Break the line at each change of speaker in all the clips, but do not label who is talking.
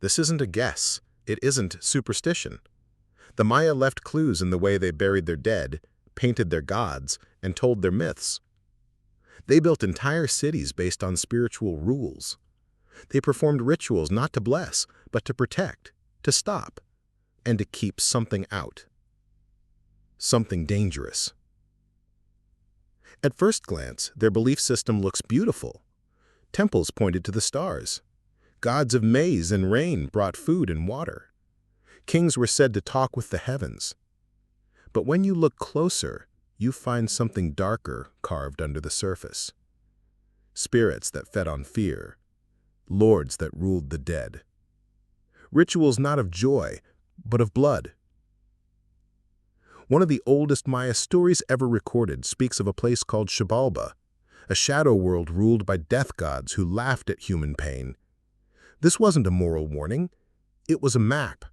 This isn't a guess. It isn't superstition. The Maya left clues in the way they buried their dead, painted their gods, and told their myths. They built entire cities based on spiritual rules. They performed rituals not to bless, but to protect, to stop, and to keep something out. Something dangerous. At first glance, their belief system looks beautiful. Temples pointed to the stars. Gods of maize and rain brought food and water. Kings were said to talk with the heavens. But when you look closer, you find something darker carved under the surface. Spirits that fed on fear. Lords that ruled the dead. Rituals not of joy, but of blood. One of the oldest Maya stories ever recorded speaks of a place called Xibalba, a shadow world ruled by death gods who laughed at human pain. This wasn't a moral warning. It was a map.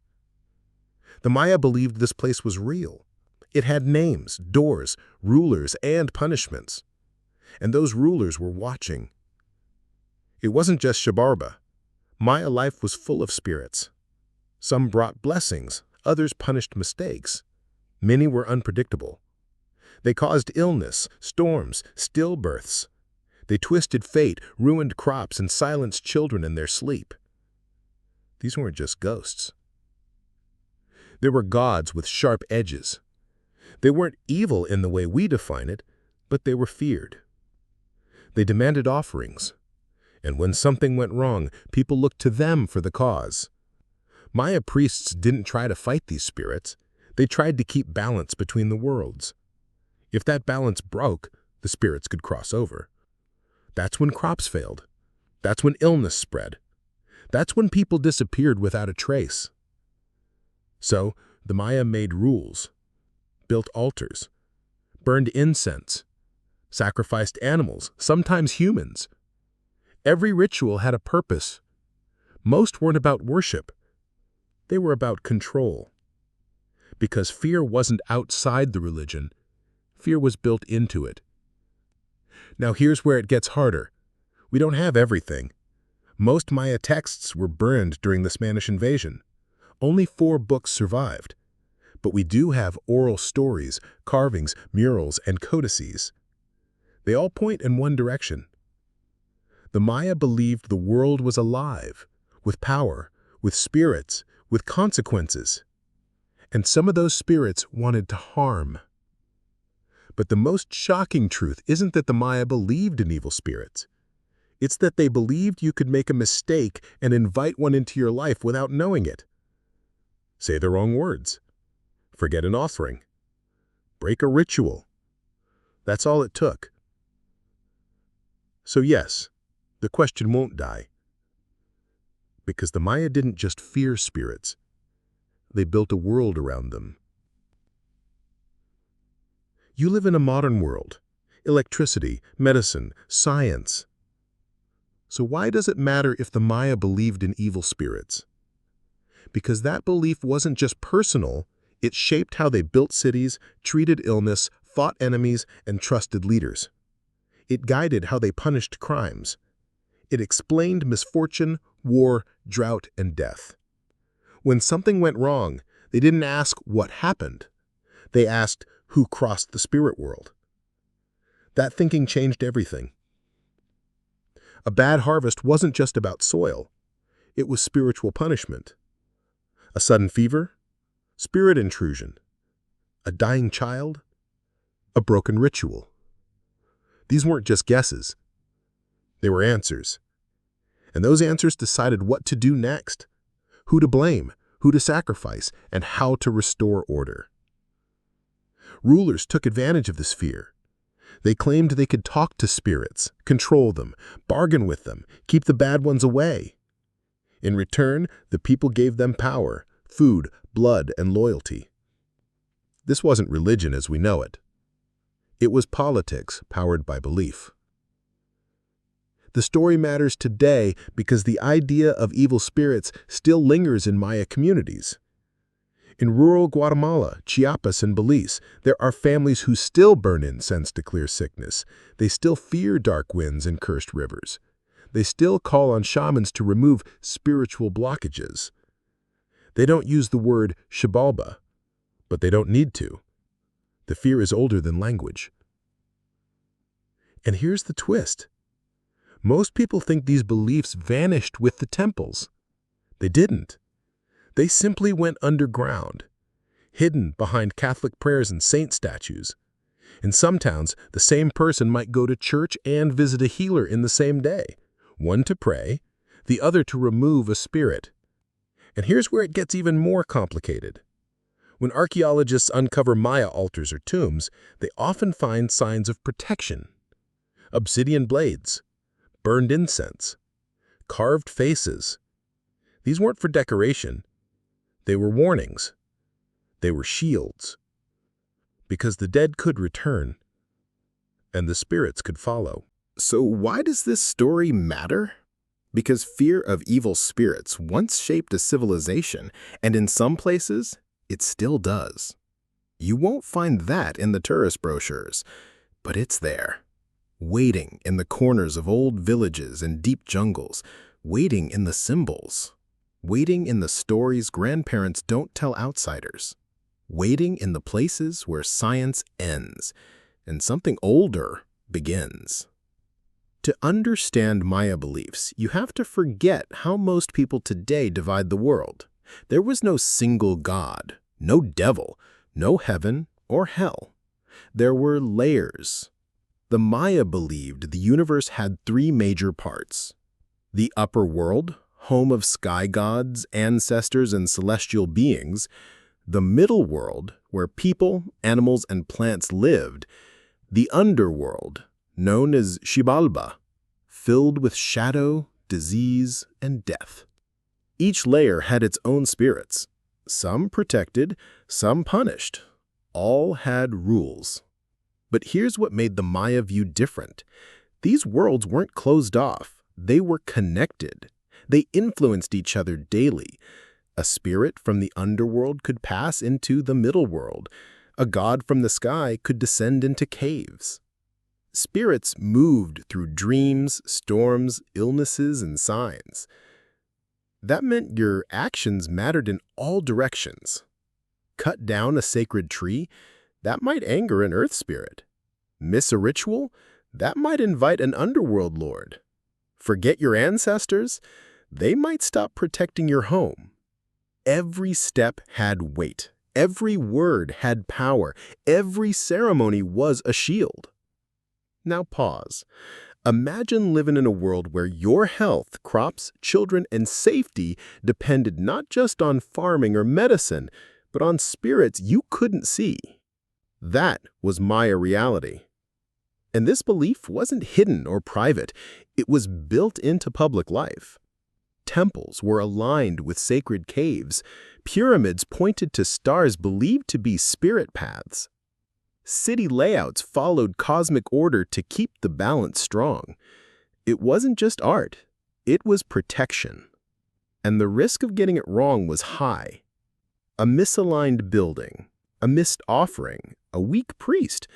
The Maya believed this place was real. It had names, doors, rulers, and punishments. And those rulers were watching. It wasn't just Xibalba. Maya life was full of spirits. Some brought blessings, others punished mistakes. Many were unpredictable. They caused illness, storms, stillbirths. They twisted fate, ruined crops, and silenced children in their sleep. These weren't just ghosts. There were gods with sharp edges. They weren't evil in the way we define it, but they were feared. They demanded offerings. And when something went wrong, people looked to them for the cause. Maya priests didn't try to fight these spirits. They tried to keep balance between the worlds. If that balance broke, the spirits could cross over. That's when crops failed. That's when illness spread. That's when people disappeared without a trace. So, the Maya made rules, built altars, burned incense, sacrificed animals, sometimes humans. Every ritual had a purpose. Most weren't about worship. They were about control. Because fear wasn't outside the religion, fear was built into it. Now here's where it gets harder. We don't have everything. Most Maya texts were burned during the Spanish invasion. Only 4 books survived. But we do have oral stories, carvings, murals, and codices. They all point in one direction. The Maya believed the world was alive, with power, with spirits, with consequences. And some of those spirits wanted to harm. But the most shocking truth isn't that the Maya believed in evil spirits. It's that they believed you could make a mistake and invite one into your life without knowing it. Say the wrong words. Forget an offering. Break a ritual. That's all it took. So yes, the question won't die. Because the Maya didn't just fear spirits. They built a world around them. You live in a modern world. Electricity, medicine, science. So why does it matter if the Maya believed in evil spirits? Because that belief wasn't just personal, it shaped how they built cities, treated illness, fought enemies, and trusted leaders. It guided how they punished crimes. It explained misfortune, war, drought, and death. When something went wrong, they didn't ask what happened. They asked who crossed the spirit world. That thinking changed everything. A bad harvest wasn't just about soil. It was spiritual punishment. A sudden fever? Spirit intrusion. A dying child? A broken ritual. These weren't just guesses. They were answers. And those answers decided what to do next, who to blame, who to sacrifice, and how to restore order. Rulers took advantage of this fear. They claimed they could talk to spirits, control them, bargain with them, keep the bad ones away. In return, the people gave them power, food, blood, and loyalty. This wasn't religion as we know it. It was politics powered by belief. The story matters today because the idea of evil spirits still lingers in Maya communities. In rural Guatemala, Chiapas, and Belize, there are families who still burn incense to clear sickness. They still fear dark winds and cursed rivers. They still call on shamans to remove spiritual blockages. They don't use the word Xibalba, but they don't need to. The fear is older than language. And here's the twist. Most people think these beliefs vanished with the temples. They didn't. They simply went underground, hidden behind Catholic prayers and saint statues. In some towns, the same person might go to church and visit a healer in the same day, one to pray, the other to remove a spirit. And here's where it gets even more complicated. When archaeologists uncover Maya altars or tombs, they often find signs of protection. Obsidian blades, burned incense, carved faces. These weren't for decoration. They were warnings. They were shields. Because the dead could return, and the spirits could follow.
So why does this story matter? Because fear of evil spirits once shaped a civilization, and in some places, it still does. You won't find that in the tourist brochures, but it's there. Waiting in the corners of old villages and deep jungles, waiting in the symbols, waiting in the stories grandparents don't tell outsiders, waiting in the places where science ends and something older begins. To understand Maya beliefs, you have to forget how most people today divide the world. There was no single god, no devil, no heaven or hell. There were layers. The Maya believed the universe had three major parts: the upper world, home of sky gods, ancestors, and celestial beings; the middle world, where people, animals, and plants lived; the underworld, known as Xibalba, filled with shadow, disease, and death. Each layer had its own spirits. Some protected, some punished. All had rules. But here's what made the Maya view different. These worlds weren't closed off. They were connected. They influenced each other daily. A spirit from the underworld could pass into the middle world. A god from the sky could descend into caves. Spirits moved through dreams, storms, illnesses, and signs. That meant your actions mattered in all directions. Cut down a sacred tree? That might anger an earth spirit. Miss a ritual? That might invite an underworld lord. Forget your ancestors? They might stop protecting your home. Every step had weight. Every word had power. Every ceremony was a shield. Now pause. Imagine living in a world where your health, crops, children, and safety depended not just on farming or medicine, but on spirits you couldn't see. That was Maya reality. And this belief wasn't hidden or private. It was built into public life. Temples were aligned with sacred caves. Pyramids pointed to stars believed to be spirit paths. City layouts followed cosmic order to keep the balance strong. It wasn't just art. It was protection. And the risk of getting it wrong was high. A misaligned building, a missed offering, a weak priest,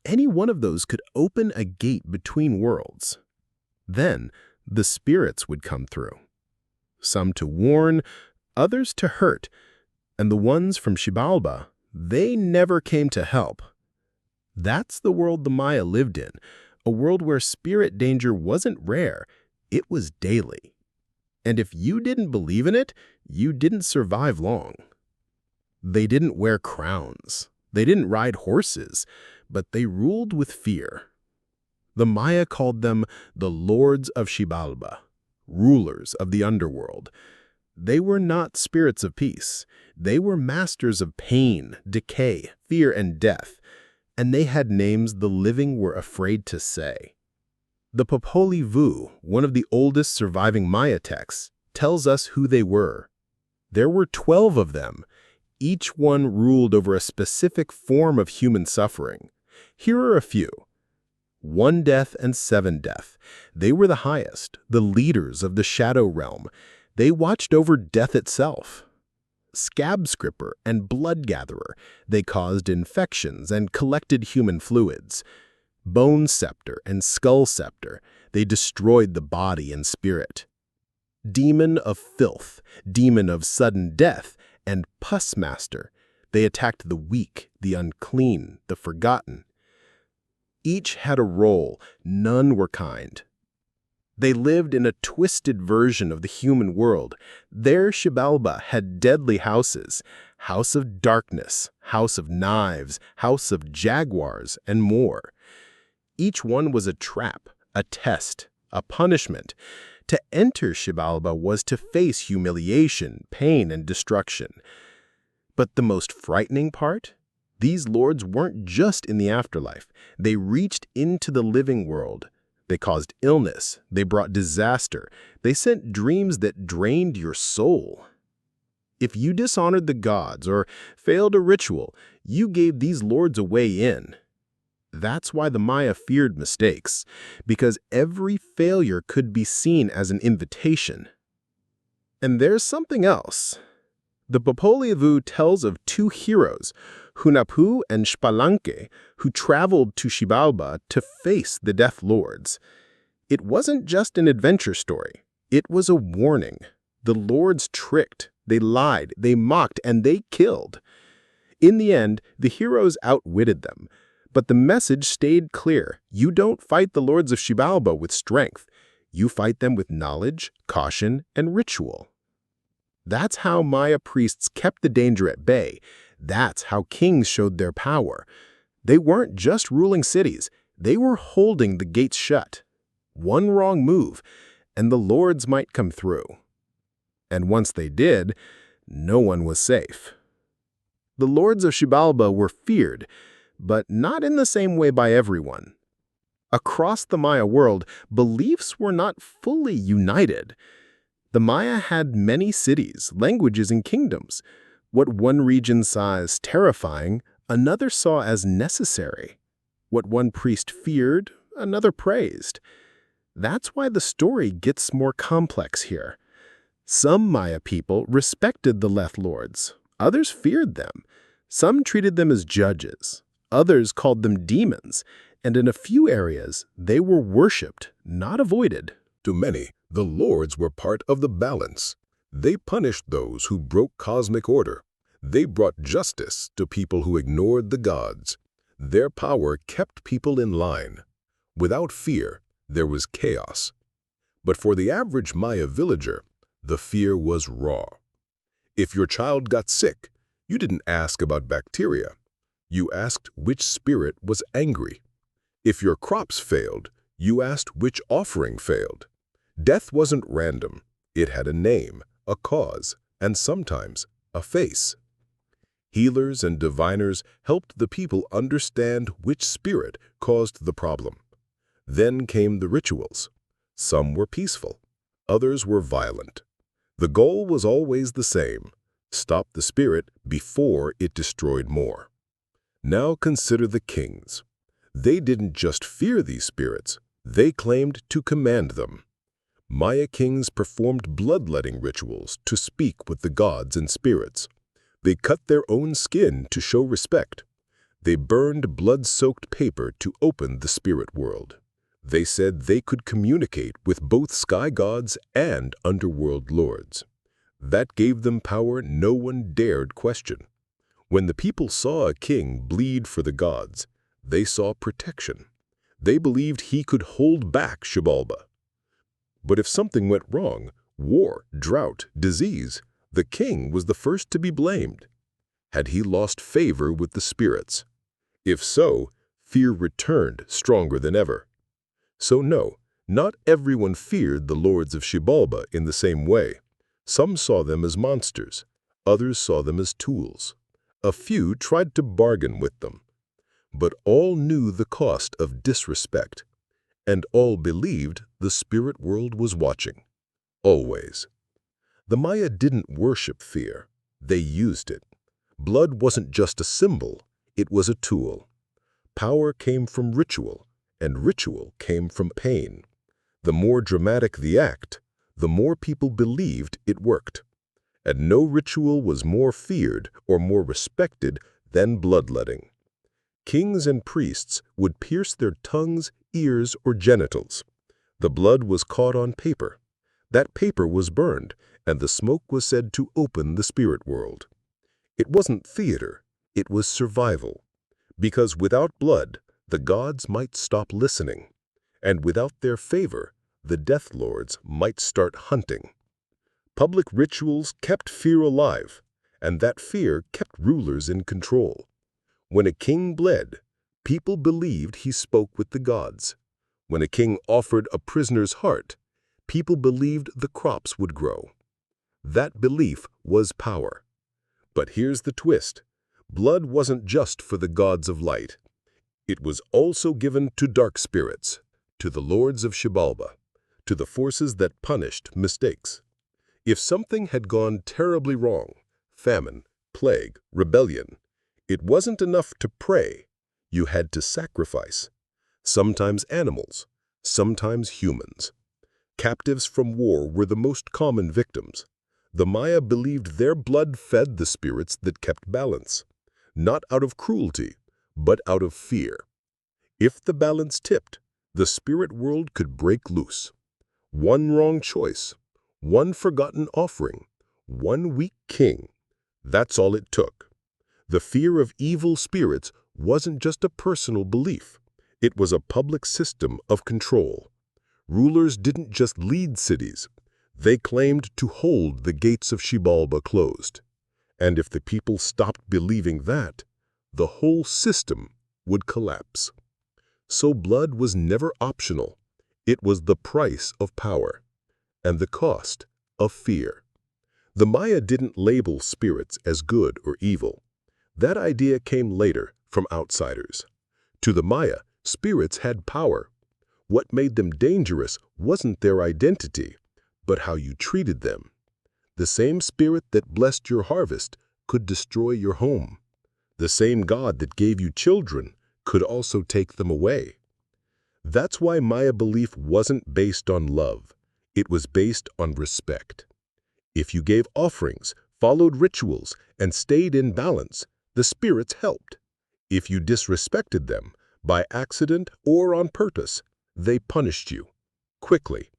any one of those could open a gate between worlds. Then the spirits would come through. Some to warn, others to hurt, and the ones from Xibalba, they never came to help. That's the world the Maya lived in, a world where spirit danger wasn't rare, it was daily. And if you didn't believe in it, you didn't survive long. They didn't wear crowns, they didn't ride horses, but they ruled with fear. The Maya called them the Lords of Xibalba, rulers of the underworld. They were not spirits of peace. They were masters of pain, decay, fear, and death. And they had names the living were afraid to say. The Popol Vuh, one of the oldest surviving Maya texts, tells us who they were. There were 12 of them. Each one ruled over a specific form of human suffering. Here are a few. 1 death and 7 death. They were the highest, the leaders of the shadow realm. They watched over death itself. Scab Scripper and Blood Gatherer. They caused infections and collected human fluids. Bone Scepter and Skull Scepter. They destroyed the body and spirit. Demon of filth, demon of sudden death, and pus master. They attacked the weak, the unclean, the forgotten. Each had a role, none were kind. They lived in a twisted version of the human world. Their Xibalba had deadly houses, house of darkness, house of knives, house of jaguars, and more. Each one was a trap, a test, a punishment. To enter Xibalba was to face humiliation, pain, and destruction. But the most frightening part? These lords weren't just in the afterlife. They reached into the living world. They caused illness. They brought disaster. They sent dreams that drained your soul. If you dishonored the gods or failed a ritual, you gave these lords a way in. That's why the Maya feared mistakes, because every failure could be seen as an invitation. And there's something else. The Popol Vuh tells of two heroes, Hunahpu and Xbalanque, who traveled to Xibalba to face the Death Lords. It wasn't just an adventure story. It was a warning. The lords tricked, they lied, they mocked, and they killed. In the end, the heroes outwitted them. But the message stayed clear. You don't fight the lords of Xibalba with strength. You fight them with knowledge, caution, and ritual. That's how Maya priests kept the danger at bay. That's how kings showed their power. They weren't just ruling cities. They were holding the gates shut. One wrong move, and the lords might come through. And once they did, no one was safe. The lords of Xibalba were feared, but not in the same way by everyone. Across the Maya world, beliefs were not fully united. The Maya had many cities, languages, and kingdoms. What one region saw as terrifying, another saw as necessary. What one priest feared, another praised. That's why the story gets more complex here. Some Maya people respected the Death Lords. Others feared them. Some treated them as judges. Others called them demons, and in a few areas, they were worshipped, not avoided.
To many, the lords were part of the balance. They punished those who broke cosmic order. They brought justice to people who ignored the gods. Their power kept people in line. Without fear, there was chaos. But for the average Maya villager, the fear was raw. If your child got sick, you didn't ask about bacteria. You asked which spirit was angry. If your crops failed, you asked which offering failed. Death wasn't random. It had a name, a cause, and sometimes a face. Healers and diviners helped the people understand which spirit caused the problem. Then came the rituals. Some were peaceful, others were violent. The goal was always the same: stop the spirit before it destroyed more. Now consider the kings. They didn't just fear these spirits, they claimed to command them. Maya kings performed bloodletting rituals to speak with the gods and spirits. They cut their own skin to show respect. They burned blood-soaked paper to open the spirit world. They said they could communicate with both sky gods and underworld lords. That gave them power no one dared question. When the people saw a king bleed for the gods, they saw protection. They believed he could hold back Xibalba. But if something went wrong, war, drought, disease, the king was the first to be blamed. Had he lost favor with the spirits? If so, fear returned stronger than ever. So no, not everyone feared the lords of Xibalba in the same way. Some saw them as monsters. Others saw them as tools. A few tried to bargain with them. But all knew the cost of disrespect. And all believed the spirit world was watching. Always. The Maya didn't worship fear. They used it. Blood wasn't just a symbol, it was a tool. Power came from ritual, and ritual came from pain. The more dramatic the act, the more people believed it worked. And no ritual was more feared or more respected than bloodletting. Kings and priests would pierce their tongues, ears, or genitals. The blood was caught on paper. That paper was burned, and the smoke was said to open the spirit world. It wasn't theater, it was survival. Because without blood, the gods might stop listening. And without their favor, the Death Lords might start hunting. Public rituals kept fear alive, and that fear kept rulers in control. When a king bled, people believed he spoke with the gods. When a king offered a prisoner's heart, people believed the crops would grow. That belief was power. But here's the twist. Blood wasn't just for the gods of light. It was also given to dark spirits, to the lords of Xibalba, to the forces that punished mistakes. If something had gone terribly wrong, famine, plague, rebellion, it wasn't enough to pray. You had to sacrifice. Sometimes animals, sometimes humans. Captives from war were the most common victims. The Maya believed their blood fed the spirits that kept balance, not out of cruelty, but out of fear. If the balance tipped, the spirit world could break loose. One wrong choice, one forgotten offering, one weak king. That's all it took. The fear of evil spirits wasn't just a personal belief. It was a public system of control. Rulers didn't just lead cities. They claimed to hold the gates of Xibalba closed. And if the people stopped believing that, the whole system would collapse. So blood was never optional. It was the price of power and the cost of fear. The Maya didn't label spirits as good or evil. That idea came later from outsiders. To the Maya, spirits had power. What made them dangerous wasn't their identity, but how you treated them. The same spirit that blessed your harvest could destroy your home. The same God that gave you children could also take them away. That's why Maya belief wasn't based on love. It was based on respect. If you gave offerings, followed rituals, and stayed in balance, the spirits helped. If you disrespected them, by accident or on purpose, they punished you quickly.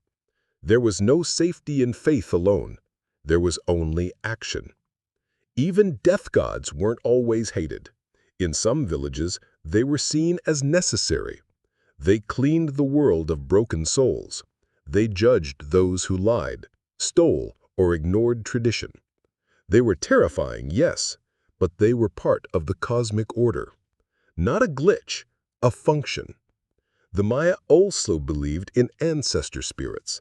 There was no safety in faith alone. There was only action. Even death gods weren't always hated. In some villages, they were seen as necessary. They cleaned the world of broken souls. They judged those who lied, stole, or ignored tradition. They were terrifying, yes, but they were part of the cosmic order. Not a glitch, a function. The Maya also believed in ancestor spirits.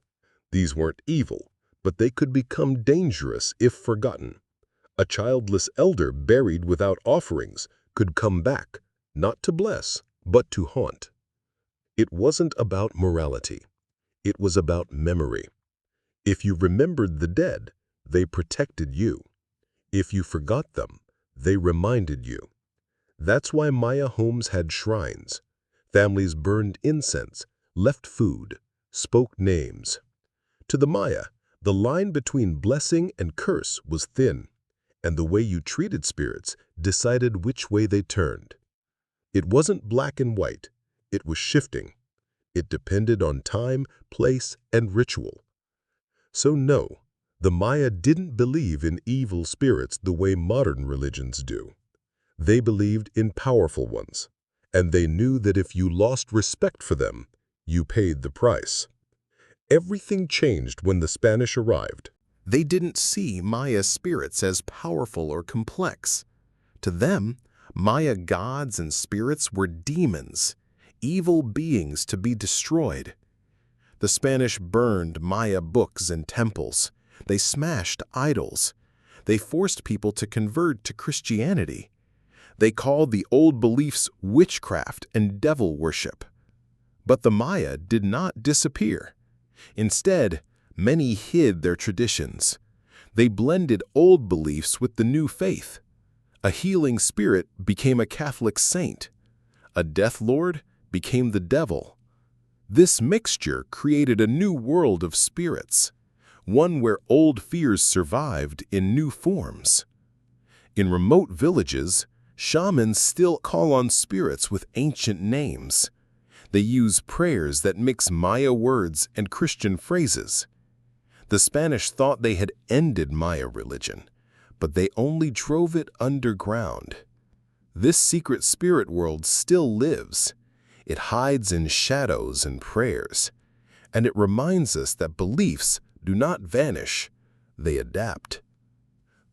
These weren't evil, but they could become dangerous if forgotten. A childless elder buried without offerings could come back, not to bless, but to haunt. It wasn't about morality. It was about memory. If you remembered the dead, they protected you. If you forgot them, they reminded you. That's why Maya homes had shrines. Families burned incense, left food, spoke names. To the Maya, the line between blessing and curse was thin, and the way you treated spirits decided which way they turned. It wasn't black and white. It was shifting. It depended on time, place, and ritual. So no, the Maya didn't believe in evil spirits the way modern religions do. They believed in powerful ones, and they knew that if you lost respect for them, you paid the price. Everything changed when the Spanish arrived.
They didn't see Maya spirits as powerful or complex. To them, Maya gods and spirits were demons, evil beings to be destroyed. The Spanish burned Maya books and temples. They smashed idols. They forced people to convert to Christianity. They called the old beliefs witchcraft and devil worship. But the Maya did not disappear. Instead, many hid their traditions. They blended old beliefs with the new faith. A healing spirit became a Catholic saint. A death lord became the devil. This mixture created a new world of spirits, one where old fears survived in new forms. In remote villages, shamans still call on spirits with ancient names. They use prayers that mix Maya words and Christian phrases. The Spanish thought they had ended Maya religion, but they only drove it underground. This secret spirit world still lives. It hides in shadows and prayers, and it reminds us that beliefs do not vanish, they adapt.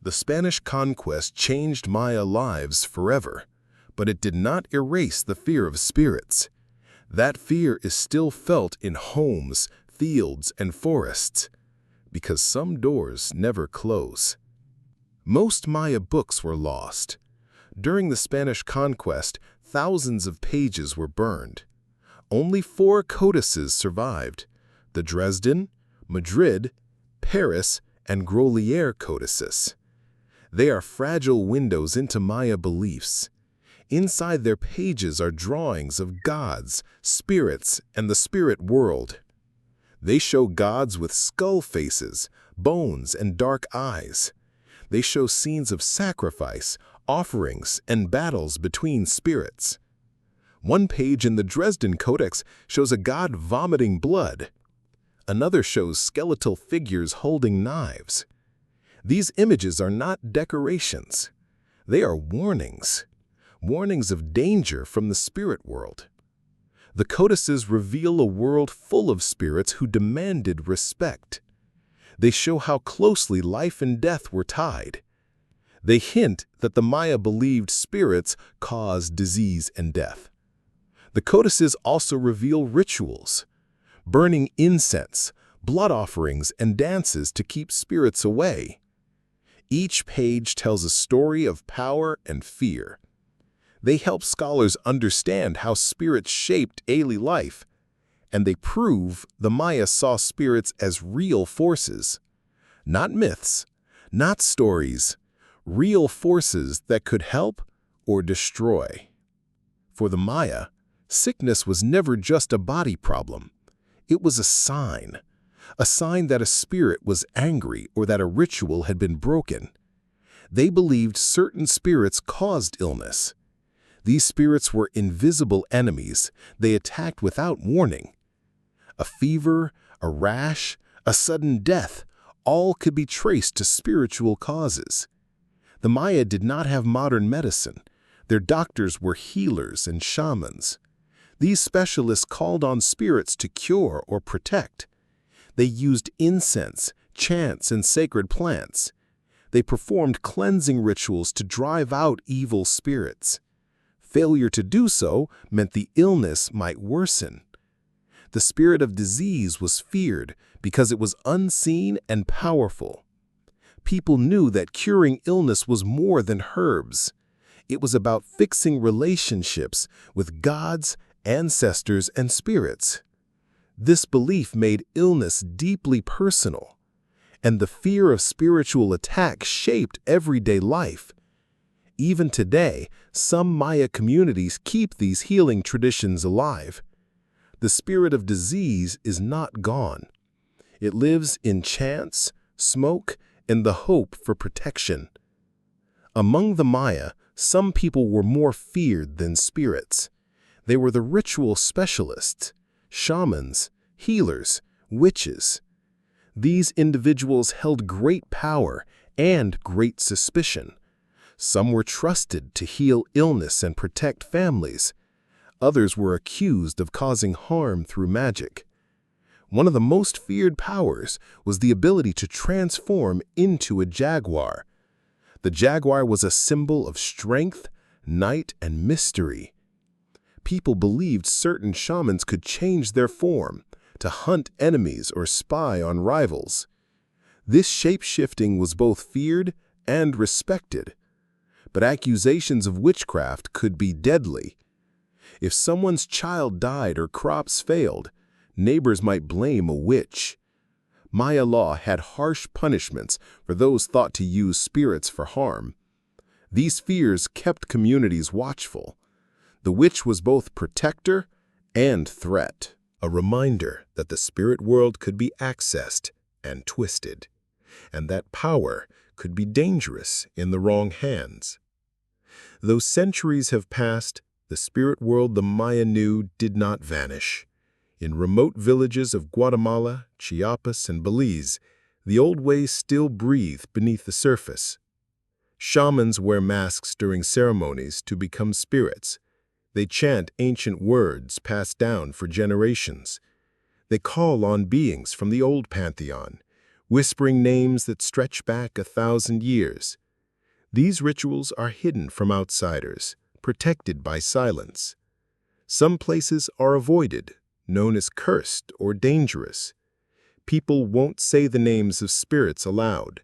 The Spanish conquest changed Maya lives forever, but it did not erase the fear of spirits. That fear is still felt in homes, fields, and forests, because some doors never close. Most Maya books were lost. During the Spanish conquest, thousands of pages were burned. Only 4 codices survived: the Dresden, Madrid, Paris, and Grolier codices. They are fragile windows into Maya beliefs. Inside their pages are drawings of gods, spirits, and the spirit world. They show gods with skull faces, bones, and dark eyes. They show scenes of sacrifice, offerings, and battles between spirits. One page in the Dresden Codex shows a god vomiting blood. Another shows skeletal figures holding knives. These images are not decorations. They are warnings. Warnings of danger from the spirit world. The codices reveal a world full of spirits who demanded respect. They show how closely life and death were tied. They hint that the Maya believed spirits caused disease and death. The codices also reveal rituals: burning incense, blood offerings, and dances to keep spirits away. Each page tells a story of power and fear. They help scholars understand how spirits shaped daily life, and they prove the Maya saw spirits as real forces. Not myths, not stories, real forces that could help or destroy. For the Maya, sickness was never just a body problem. It was a sign that a spirit was angry or that a ritual had been broken. They believed certain spirits caused illness. These spirits were invisible enemies. They attacked without warning. A fever, a rash, a sudden death, all could be traced to spiritual causes. The Maya did not have modern medicine. Their doctors were healers and shamans. These specialists called on spirits to cure or protect. They used incense, chants, and sacred plants. They performed cleansing rituals to drive out evil spirits. Failure to do so meant the illness might worsen. The spirit of disease was feared because it was unseen and powerful. People knew that curing illness was more than herbs. It was about fixing relationships with gods, ancestors, and spirits. This belief made illness deeply personal, and the fear of spiritual attack shaped everyday life. Even today, some Maya communities keep these healing traditions alive. The spirit of disease is not gone. It lives in chants, smoke, and the hope for protection. Among the Maya, some people were more feared than spirits. They were the ritual specialists, shamans, healers, witches. These individuals held great power and great suspicion. Some were trusted to heal illness and protect families. Others were accused of causing harm through magic. One of the most feared powers was the ability to transform into a jaguar. The jaguar was a symbol of strength, night, and mystery. People believed certain shamans could change their form to hunt enemies or spy on rivals. This shape-shifting was both feared and respected. But accusations of witchcraft could be deadly. If someone's child died or crops failed, neighbors might blame a witch. Maya law had harsh punishments for those thought to use spirits for harm. These fears kept communities watchful. The witch was both protector and threat, a reminder that the spirit world could be accessed and twisted, and that power could be dangerous in the wrong hands. Though centuries have passed, The spirit world the Maya knew did not vanish. In remote villages of Guatemala, Chiapas, and Belize, the old ways still breathe beneath the surface. Shamans wear masks during ceremonies to become spirits. They chant ancient words passed down for generations. They call on beings from the old pantheon, whispering names that stretch back 1,000 years. These rituals are hidden from outsiders, protected by silence. Some places are avoided, known as cursed or dangerous. People won't say the names of spirits aloud.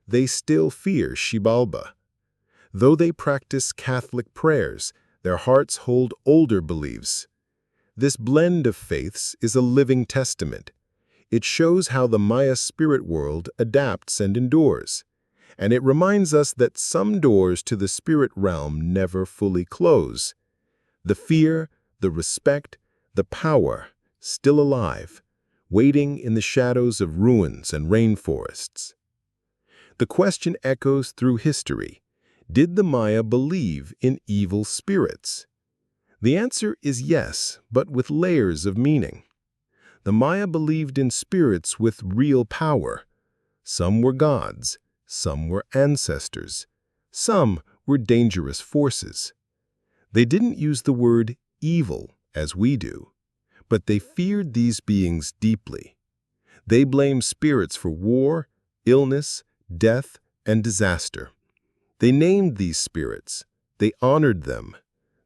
They still fear Xibalba. Though they practice Catholic prayers, their hearts hold older beliefs. This blend of faiths is a living testament. It shows how the Maya spirit world adapts and endures. And it reminds us that some doors to the spirit realm never fully close. The fear, the respect, the power, still alive, waiting in the shadows of ruins and rainforests. The question echoes through history. Did the Maya believe in evil spirits? The answer is yes, but with layers of meaning. The Maya believed in spirits with real power. Some were gods, some were ancestors, some were dangerous forces. They didn't use the word evil as we do, but they feared these beings deeply. They blamed spirits for war, illness, death, and disaster. They named these spirits. They honored them.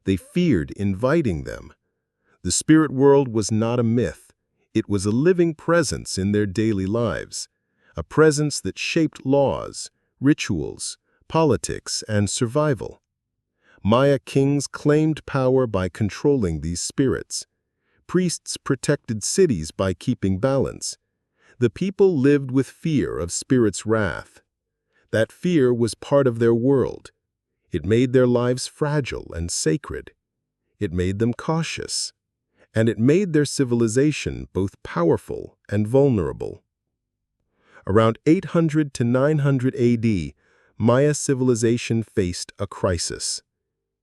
They feared inviting them. The spirit world was not a myth. It was a living presence in their daily lives, a presence that shaped laws, rituals, politics, and survival. Maya kings claimed power by controlling these spirits. Priests protected cities by keeping balance. The people lived with fear of spirits' wrath. That fear was part of their world. It made their lives fragile and sacred. It made them cautious. And it made their civilization both powerful and vulnerable. Around 800 to 900 AD, Maya civilization faced a crisis.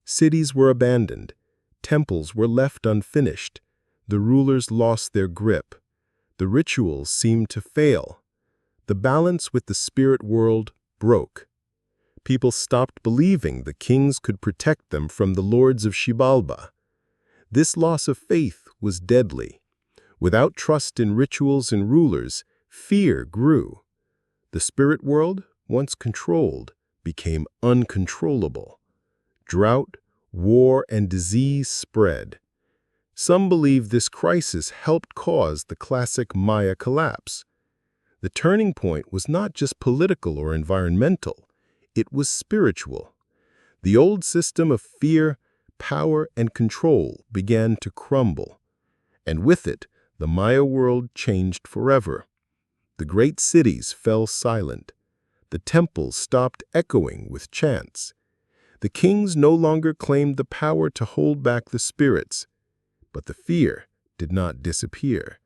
Cities were abandoned. Temples were left unfinished. The rulers lost their grip. The rituals seemed to fail. The balance with the spirit world broke. People stopped believing the kings could protect them from the lords of Xibalba. This loss of faith was deadly. Without trust in rituals and rulers, fear grew. The spirit world, once controlled, became uncontrollable. Drought, war, and disease spread. Some believe this crisis helped cause the classic Maya collapse. The turning point was not just political or environmental, it was spiritual. The old system of fear, power, and control began to crumble. And with it, the Maya world changed forever. The great cities fell silent. The temples stopped echoing with chants. The kings no longer claimed the power to hold back the spirits. But the fear did not disappear.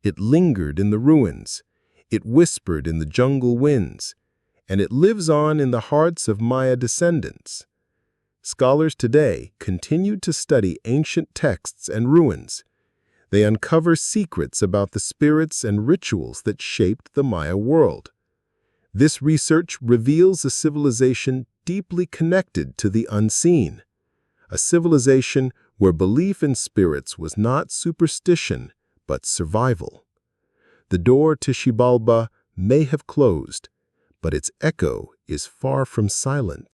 It lingered in the ruins. It whispered in the jungle winds. And it lives on in the hearts of Maya descendants. Scholars today continue to study ancient texts and ruins. They uncover secrets about the spirits and rituals that shaped the Maya world. This research reveals a civilization deeply connected to the unseen, a civilization where belief in spirits was not superstition, but survival. The door to Xibalba may have closed, but its echo is far from silent.